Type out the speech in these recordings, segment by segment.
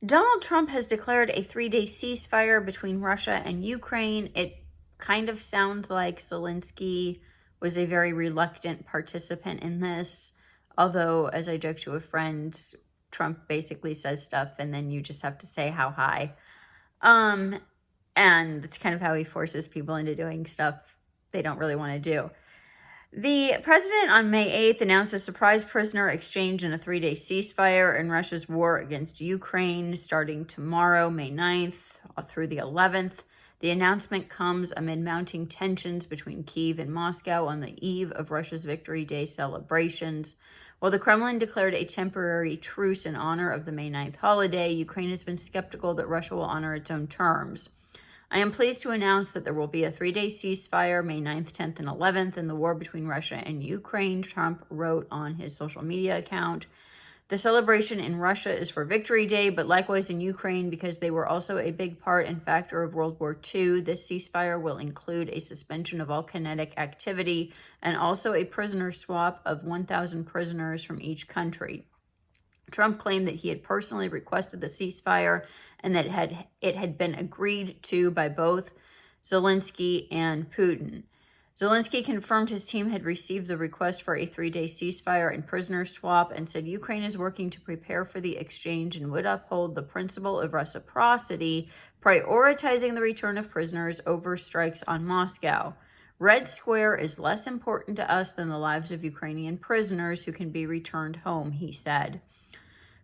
Donald Trump has declared a 3-day ceasefire between Russia and Ukraine. It kind of sounds like Zelensky was a very reluctant participant in this. Although, as I joked to a friend, Trump basically says stuff and then you just have to say how high. And that's kind of how he forces people into doing stuff they don't really want to do. The president on May 8th announced a surprise prisoner exchange in a 3-day ceasefire in Russia's war against Ukraine starting tomorrow, May 9th, through the 11th. The announcement comes amid mounting tensions between Kyiv and Moscow on the eve of Russia's Victory Day celebrations. While the Kremlin declared a temporary truce in honor of the May 9th holiday, Ukraine has been skeptical that Russia will honor its own terms. I am pleased to announce that there will be a 3-day ceasefire May 9th, 10th, and 11th in the war between Russia and Ukraine, Trump wrote on his social media account. The celebration in Russia is for Victory Day, but likewise in Ukraine because they were also a big part and factor of World War II. This ceasefire will include a suspension of all kinetic activity and also a prisoner swap of 1,000 prisoners from each country. Trump claimed that he had personally requested the ceasefire and that it had been agreed to by both Zelensky and Putin. Zelensky confirmed his team had received the request for a 3-day ceasefire and prisoner swap and said Ukraine is working to prepare for the exchange and would uphold the principle of reciprocity, prioritizing the return of prisoners over strikes on Moscow. Red Square is less important to us than the lives of Ukrainian prisoners who can be returned home, he said.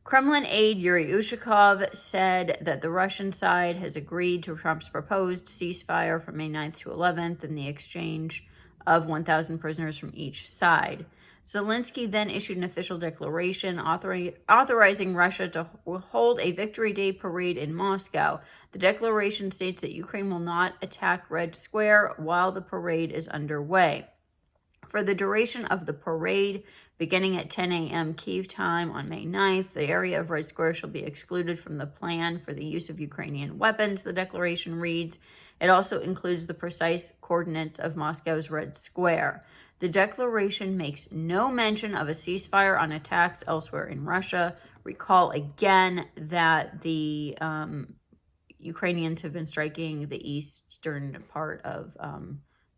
Kremlin aide Yuri Ushakov said that the Russian side has agreed to Trump's proposed ceasefire from May 9th to 11th and the exchange of 1,000 prisoners from each side. Zelensky then issued an official declaration authorizing Russia to hold a Victory Day parade in Moscow. The declaration states that Ukraine will not attack Red Square while the parade is underway. For the duration of the parade, beginning at 10 a.m. Kyiv time on May 9th, the area of Red Square shall be excluded from the plan for the use of Ukrainian weapons, the declaration reads. It also includes the precise coordinates of Moscow's Red Square. The declaration makes no mention of a ceasefire on attacks elsewhere in Russia. Recall again that the Ukrainians have been striking the eastern part of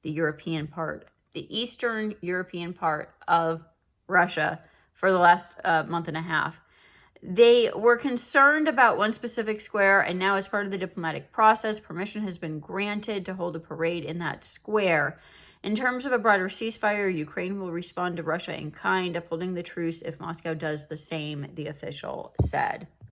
the Eastern European part of Russia for the last month and a half. They were concerned about one specific square, and now as part of the diplomatic process, permission has been granted to hold a parade in that square. In terms of a broader ceasefire, Ukraine will respond to Russia in kind, upholding the truce if Moscow does the same, the official said.